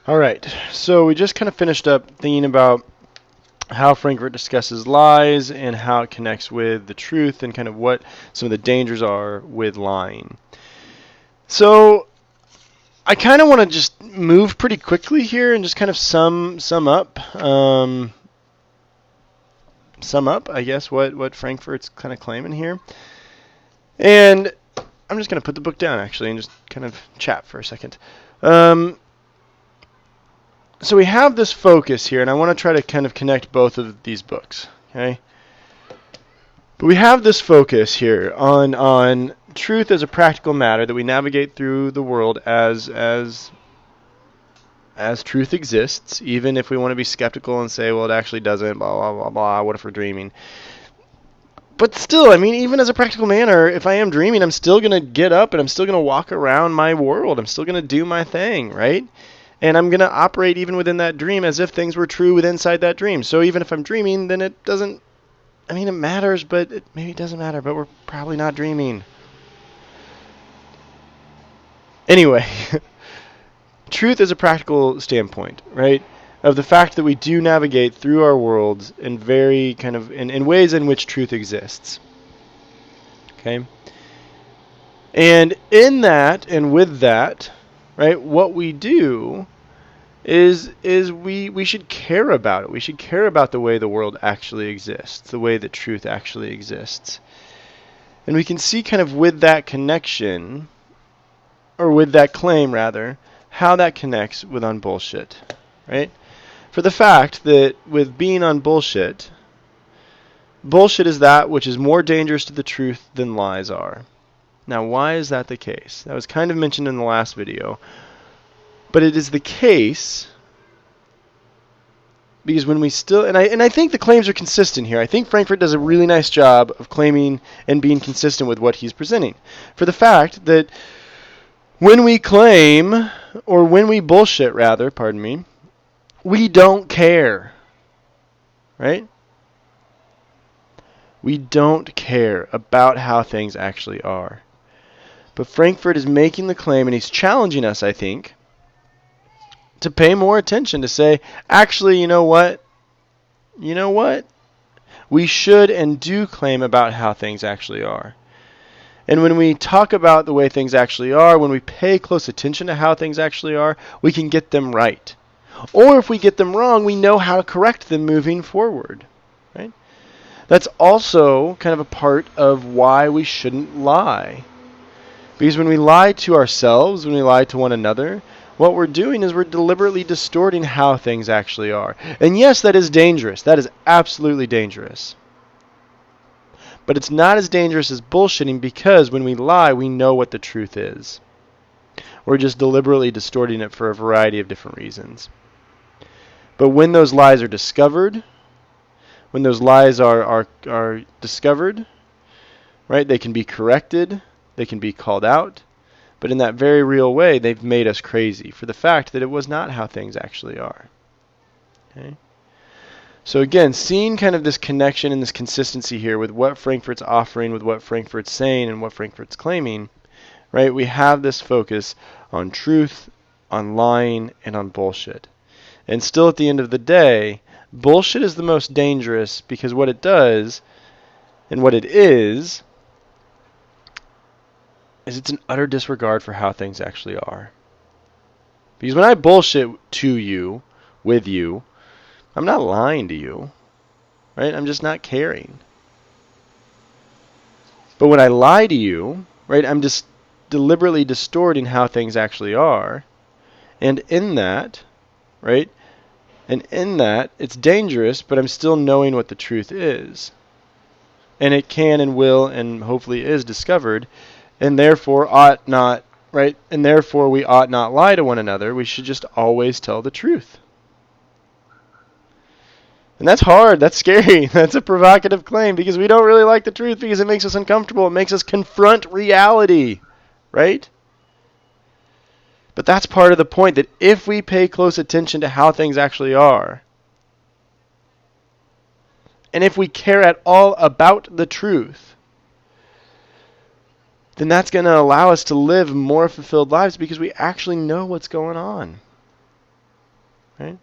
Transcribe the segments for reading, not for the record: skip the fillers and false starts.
All right, so we just kind of finished up thinking about how Frankfurt discusses lies and how it connects with the truth and kind of what some of the dangers are with lying. So I kind of want to just move pretty quickly here and just kind of sum up, I guess, what Frankfurt's kind of claiming here. And I'm just going to put the book down, actually, and just kind of chat for a second. So we have this focus here, and I want to try to kind of connect both of these books, okay? But we have this focus here on truth as a practical matter that we navigate through the world as truth exists, even if we want to be skeptical and say, well, it actually doesn't, blah, blah, blah, blah, what if we're dreaming? But still, I mean, even as a practical manner, if I am dreaming, I'm still going to get up and I'm still going to walk around my world. I'm still going to do my thing, right? And I'm going to operate even within that dream as if things were true inside that dream. So even if I'm dreaming, then it doesn't, I mean, it matters, but maybe it doesn't matter, but we're probably not dreaming. Anyway, truth is a practical standpoint, right? Of the fact that we do navigate through our worlds in very kind of, in ways in which truth exists. Okay? And in that, and with that, right, what we do is we should care about it. We should care about the way the world actually exists, the way that truth actually exists. And we can see kind of with that connection, or with that claim rather, how that connects with on bullshit, right? For the fact that with being on bullshit, bullshit is that which is more dangerous to the truth than lies are. Now, why is that the case? That was kind of mentioned in the last video. But it is the case because when we still, and I think the claims are consistent here. I think Frankfurt does a really nice job of claiming and being consistent with what he's presenting. For the fact that when we claim, or when we bullshit rather, pardon me, we don't care, right? We don't care about how things actually are. But Frankfurt is making the claim, and he's challenging us, I think, to pay more attention, to say, actually, you know what? You know what? We should and do claim about how things actually are. And when we talk about the way things actually are, when we pay close attention to how things actually are, we can get them right. Or if we get them wrong, we know how to correct them moving forward. Right? That's also kind of a part of why we shouldn't lie. Because when we lie to ourselves, when we lie to one another, what we're doing is we're deliberately distorting how things actually are. And yes, that is dangerous. That is absolutely dangerous. But it's not as dangerous as bullshitting because when we lie, we know what the truth is. We're just deliberately distorting it for a variety of different reasons. But when those lies are discovered, when those lies are discovered, right, they can be corrected, they can be called out. But in that very real way, they've made us crazy for the fact that it was not how things actually are. Okay? So again, seeing kind of this connection and this consistency here with what Frankfurt's offering, with what Frankfurt's saying, and what Frankfurt's claiming, right? We have this focus on truth, on lying, and on bullshit. And still at the end of the day, bullshit is the most dangerous because what it does, and what it is it's an utter disregard for how things actually are. Because when I bullshit to you, with you, I'm not lying to you, right? I'm just not caring. But when I lie to you, right, I'm just deliberately distorting how things actually are. And in that, right, it's dangerous, but I'm still knowing what the truth is. And it can and will and hopefully is discovered, and therefore ought not, right? And therefore we ought not lie to one another. We should just always tell the truth. And that's hard. That's scary. That's a provocative claim because we don't really like the truth because it makes us uncomfortable. It makes us confront reality, right? But that's part of the point, that if we pay close attention to how things actually are, and if we care at all about the truth, then that's going to allow us to live more fulfilled lives because we actually know what's going on. right?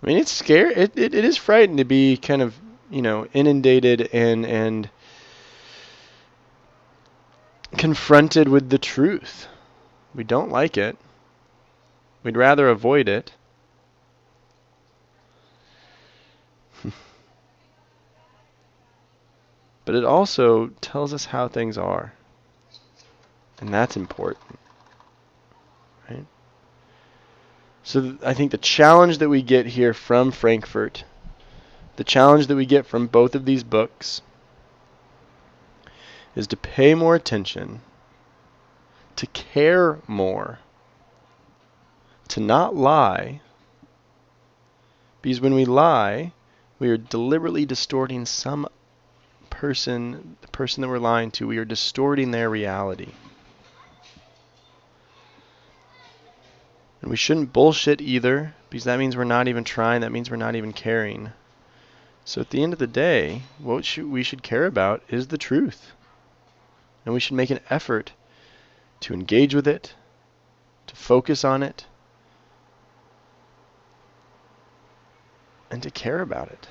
I mean, it's scary. It is frightening to be kind of, inundated and confronted with the truth. We don't like it. We'd rather avoid it. But it also tells us how things are. And that's important, right? So I think the challenge that we get here from Frankfurt, the challenge that we get from both of these books, is to pay more attention, to care more, to not lie, because when we lie, we are deliberately distorting the person that we're lying to, we are distorting their reality. And we shouldn't bullshit either, because that means we're not even trying, that means we're not even caring. So at the end of the day, what we should care about is the truth. And we should make an effort to engage with it, to focus on it, and to care about it.